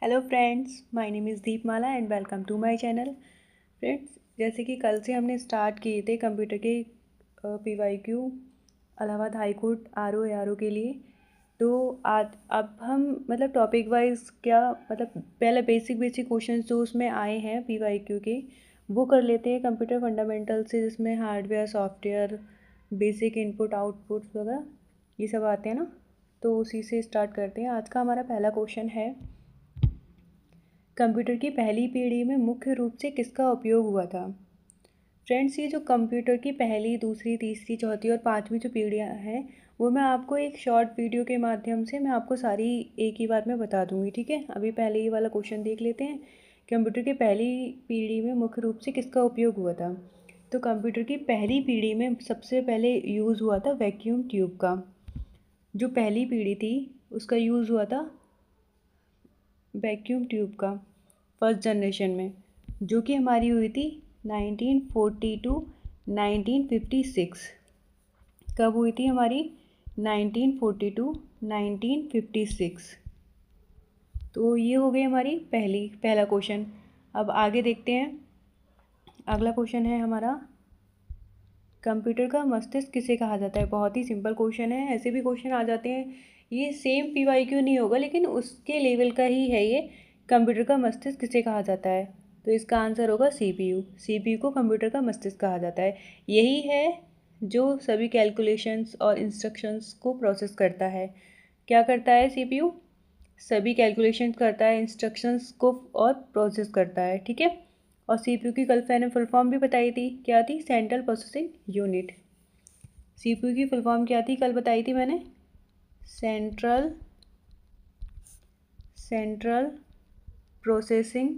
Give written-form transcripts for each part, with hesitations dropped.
Hello friends, my name is Deepmala and welcome to my channel. Friends, जैसे कि कल से हमने स्टार्ट किए थे कंप्यूटर के PYQ Allahabad high court RO ARO के लिए। तो आज अब हम मतलब टॉपिक वाइज क्या मतलब पहले बेसिक क्वेश्चंस जो उसमें आए हैं पीवाईक्यू के वो कर लेते हैं कंप्यूटर फंडामेंटल से, जिसमें hardware software basic input output वगैरह ये सब आते हैं ना। तो उसी से स्टार्ट करते हैं। आज का हमारा पहला क्वेश्चन है, कंप्यूटर की पहली पीढ़ी में मुख्य रूप से किसका उपयोग हुआ था। फ्रेंड्स, ये जो कंप्यूटर की पहली, दूसरी, तीसरी, चौथी और पांचवी जो पीढ़ियाँ हैं वो मैं आपको एक शॉर्ट वीडियो के माध्यम से मैं आपको सारी एक ही बार में बता दूंगी, ठीक है। अभी पहले ये वाला क्वेश्चन देख लेते हैं, कंप्यूटर की पहली पीढ़ी में मुख्य रूप से किसका उपयोग हुआ था। तो कंप्यूटर की पहली पीढ़ी में सबसे पहले यूज़ हुआ था वैक्यूम ट्यूब का। जो पहली पीढ़ी थी उसका यूज़ हुआ था वैक्यूम ट्यूब का फर्स्ट जनरेशन में, जो कि हमारी हुई थी 1940 टू 1956। कब हुई थी हमारी? 1940 टू 1956। तो ये हो गई हमारी पहला क्वेश्चन। अब आगे देखते हैं। अगला क्वेश्चन है हमारा, कंप्यूटर का मस्तिष्क किसे कहा जाता है। बहुत ही सिंपल क्वेश्चन है, ऐसे भी क्वेश्चन आ जाते हैं। ये सेम पीवाईक्यू नहीं होगा लेकिन उसके लेवल का ही है ये। कंप्यूटर का मस्तिष्क किसे कहा जाता है? तो इसका आंसर होगा सीपीयू। सीपीयू को कंप्यूटर का मस्तिष्क कहा जाता है। यही है जो सभी कैलकुलेशंस और इंस्ट्रक्शंस को प्रोसेस करता है। क्या करता है सीपीयू? सभी कैलकुलेशंस करता है, इंस्ट्रक्शंस को और प्रोसेस करता है, ठीक है। और सीपीयू की कल मैंने फुल फॉर्म भी बताई थी, क्या थी? Central processing unit. सीपीयू की फुल फॉर्म क्या थी? कल बताई थी मैंने, सेंट्रल प्रोसेसिंग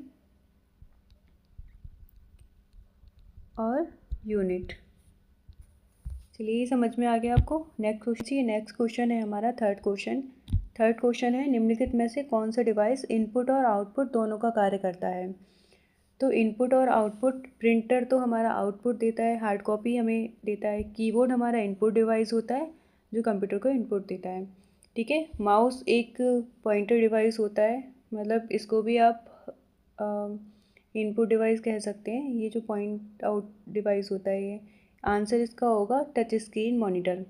और यूनिट। चलिए, ये समझ में आ गया आपको। नेक्स्ट क्वेश्चन है हमारा थर्ड क्वेश्चन है, निम्नलिखित में से कौन सा डिवाइस इनपुट और आउटपुट दोनों का कार्य करता है। तो इनपुट और आउटपुट, प्रिंटर तो हमारा आउटपुट देता है, हार्ड कॉपी हमें देता है, कीबोर्ड हमारा इनपुट डिवाइस होता है जो कंप्यूटर को इनपुट देता है, ठीक है। माउस एक पॉइंटर डिवाइस होता है, मतलब इसको भी आप इनपुट डिवाइस कह सकते हैं। ये जो पॉइंट आउट डिवाइस होता है, ये आंसर इसका होगा टच स्क्रीन मॉनिटर।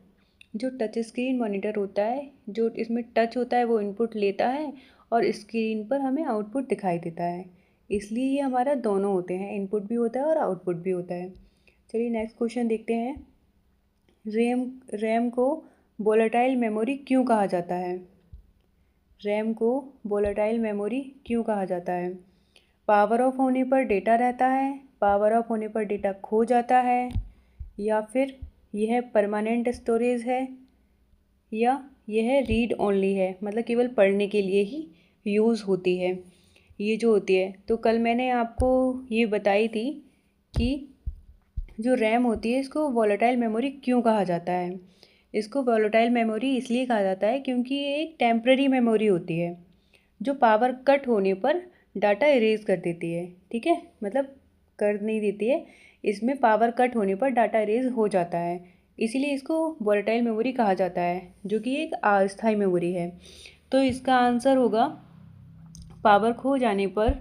जो टच स्क्रीन मॉनिटर होता है, जो इसमें टच होता है वो इनपुट लेता है और स्क्रीन पर हमें आउटपुट दिखाई देता है। इसलिए ये हमारा दोनों होते हैं, इनपुट भी होता है और आउटपुट भी होता है। चलिए नेक्स्ट क्वेश्चन देखते हैं। रैम को वोलेटाइल मेमोरी क्यों कहा जाता है? रैम को वोलेटाइल मेमोरी क्यों कहा जाता है? पावर ऑफ होने पर डेटा रहता है, पावर ऑफ होने पर डेटा खो जाता है, या फिर यह परमानेंट स्टोरेज है, या यह रीड ओनली है, मतलब केवल पढ़ने के लिए ही यूज़ होती है। ये जो होती है, तो कल मैंने आपको ये बताई थी कि जो रैम होती है इसको वॉलेटाइल मेमोरी क्यों कहा जाता है। इसको वॉलेटाइल मेमोरी इसलिए कहा जाता है क्योंकि ये एक टेम्पररी मेमोरी होती है जो पावर कट होने पर डाटा इरेज कर देती है, ठीक है। मतलब कर नहीं देती है, इसमें पावर कट होने पर डाटा इरेज हो जाता है, इसीलिए इसको वॉलेटाइल मेमोरी कहा जाता है, जो कि एक अस्थायी मेमोरी है। तो इसका आंसर होगा पावर खो जाने पर,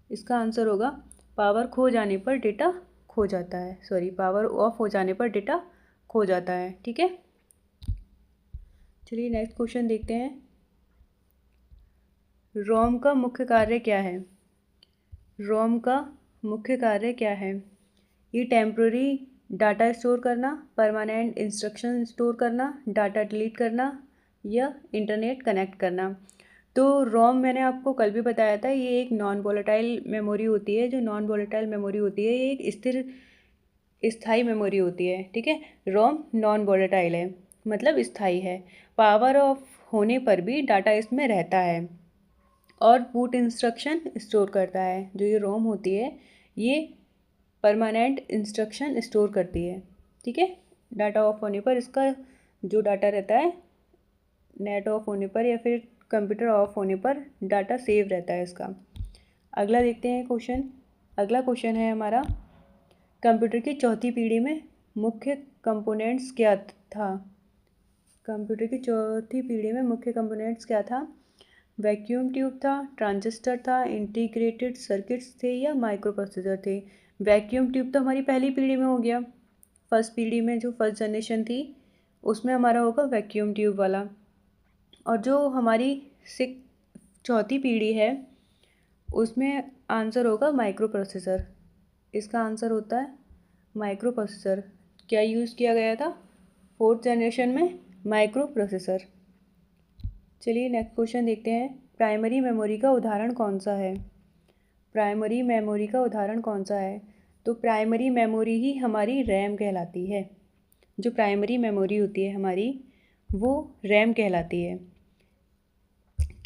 इसका आंसर होगा पावर खो जाने पर डेटा खो जाता है, सॉरी, पावर ऑफ हो जाने पर डेटा खो जाता है, ठीक है। चलिए नेक्स्ट क्वेश्चन देखते हैं। रोम का मुख्य कार्य क्या है? रोम का मुख्य कार्य क्या है? ये टेम्प्रोरी डाटा स्टोर करना, परमानेंट इंस्ट्रक्शन स्टोर करना, डाटा डिलीट करना, या इंटरनेट कनेक्ट करना। तो रोम मैंने आपको कल भी बताया था, ये एक नॉन वोलेटाइल मेमोरी होती है। जो नॉन वोलेटाइल मेमोरी होती है ये एक स्थिर स्थाई मेमोरी होती है, ठीक है। रोम नॉन वोलेटाइल है, मतलब स्थाई है। पावर ऑफ होने पर भी डाटा इसमें रहता है और बूट इंस्ट्रक्शन स्टोर करता है। जो ये रोम होती है ये परमानेंट इंस्ट्रक्शन स्टोर करती है, ठीक है। डाटा ऑफ होने पर इसका जो डाटा रहता है, नेट ऑफ होने पर या फिर कंप्यूटर ऑफ होने पर डाटा सेव रहता है इसका। अगला देखते हैं क्वेश्चन। अगला क्वेश्चन है हमारा, कंप्यूटर की चौथी पीढ़ी में मुख्य कंपोनेंट्स क्या था? कंप्यूटर की चौथी पीढ़ी में मुख्य कंपोनेंट्स क्या था? वैक्यूम ट्यूब था, ट्रांजिस्टर था, इंटीग्रेटेड सर्किट्स थे या माइक्रो प्रोसेसर थे? वैक्यूम ट्यूब तो हमारी पहली पीढ़ी में हो गया, फर्स्ट पीढ़ी में जो फर्स्ट जनरेशन थी उसमें हमारा होगा वैक्यूम ट्यूब वाला। और जो हमारी चौथी पीढ़ी है उसमें आंसर होगा माइक्रो प्रोसेसर। इसका आंसर होता है माइक्रो प्रोसेसर। क्या यूज़ किया गया था फोर्थ जनरेशन में? Micro processor. चलिए नेक्स्ट क्वेश्चन देखते हैं। प्राइमरी मेमोरी का उदाहरण कौन सा है? प्राइमरी मेमोरी का उदाहरण कौन सा है? तो प्राइमरी मेमोरी ही हमारी रैम कहलाती है। जो प्राइमरी मेमोरी होती है हमारी वो रैम कहलाती है,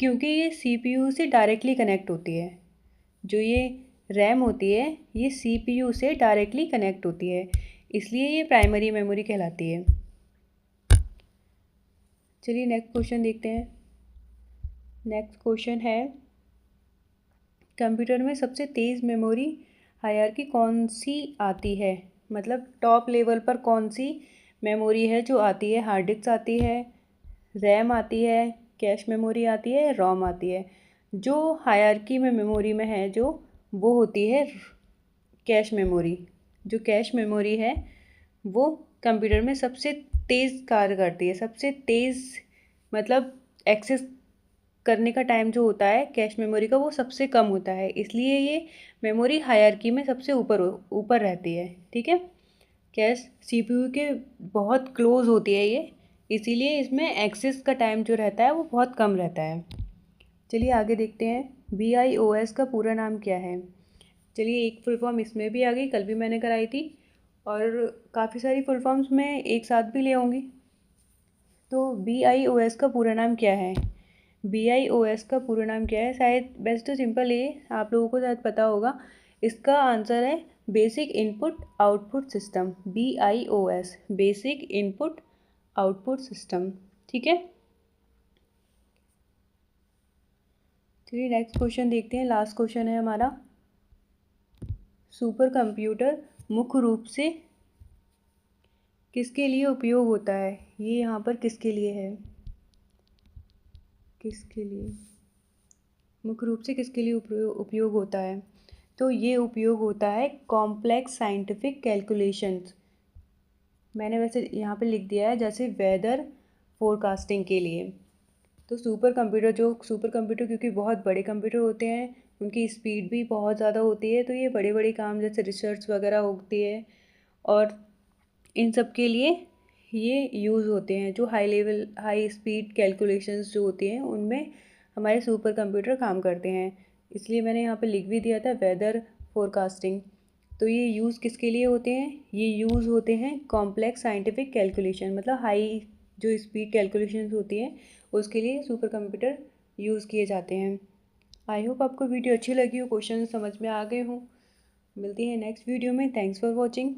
क्योंकि ये सीपीयू से डायरेक्टली कनेक्ट होती है। जो ये रैम होती है ये सीपीयू से डायरेक्टली कनेक्ट होती है, इसलिए ये प्राइमरी मेमोरी कहलाती है। चलिए नेक्स्ट क्वेश्चन देखते हैं। नेक्स्ट क्वेश्चन है, कंप्यूटर में सबसे तेज़ मेमोरी हायरार्की कौन सी आती है? मतलब टॉप लेवल पर कौन सी मेमोरी है जो आती है? हार्ड डिस्क आती है, रैम आती है, कैश मेमोरी आती है, रोम आती है? जो हायरार्की में मेमोरी में है जो वो होती है कैश मेमोरी। जो कैश मेमोरी है वो कंप्यूटर में सबसे तेज़ कार्य करती है। सबसे तेज़ मतलब एक्सेस करने का टाइम जो होता है कैश मेमोरी का वो सबसे कम होता है, इसलिए ये मेमोरी हायरार्की में सबसे ऊपर ऊपर रहती है। ठीक है, कैश सीपीयू के बहुत क्लोज होती है ये, इसीलिए इसमें एक्सेस का टाइम जो रहता है वो बहुत कम रहता है। चलिए आगे देखते हैं। BIOS का पूरा नाम क्या है? चलिए एक फुल फॉर्म इसमें भी आ गई, कल भी मैंने कराई थी, और काफ़ी सारी फुल फॉर्म्स मैं एक साथ भी ले आऊँगी। तो BIOS का पूरा नाम क्या है? BIOS का पूरा नाम क्या है? शायद वैसे तो सिंपल है, आप लोगों को शायद पता होगा। इसका आंसर है basic input output system. BIOS basic input output system. ठीक है, चलिए नेक्स्ट क्वेश्चन देखते हैं। लास्ट क्वेश्चन है हमारा, सुपर कंप्यूटर मुख्य रूप से किसके लिए उपयोग होता है? ये यहाँ पर किसके लिए है? किसके लिए मुख्य रूप से किसके लिए उपयोग होता है? तो ये उपयोग होता है कॉम्प्लेक्स साइंटिफिक कैलकुलेशंस। मैंने वैसे यहाँ पे लिख दिया है जैसे वेदर फोरकास्टिंग के लिए। तो सुपर कंप्यूटर क्योंकि बहुत बड़े कंप्यूटर होते हैं, उनकी स्पीड भी बहुत ज़्यादा होती है, तो ये बड़े बड़े काम जैसे रिसर्च वगैरह होती है और इन सब के लिए ये यूज़ होते हैं। जो हाई स्पीड कैलकुलेशंस जो होती हैं उनमें हमारे सुपर कंप्यूटर काम करते हैं, इसलिए मैंने यहाँ पे लिख भी दिया था वेदर फोरकास्टिंग। तो ये यूज़ किसके लिए होते हैं? ये यूज़ होते हैं कॉम्प्लेक्स साइंटिफिक कैलकुलेशन, मतलब हाई जो स्पीड कैलकुलेशंस होती हैं उसके लिए सुपर कंप्यूटर यूज़ किए जाते हैं। आई होप आपको वीडियो अच्छी लगी हो, क्वेश्चन समझ में आ गए हों। मिलती है नेक्स्ट वीडियो में। Thanks for watching.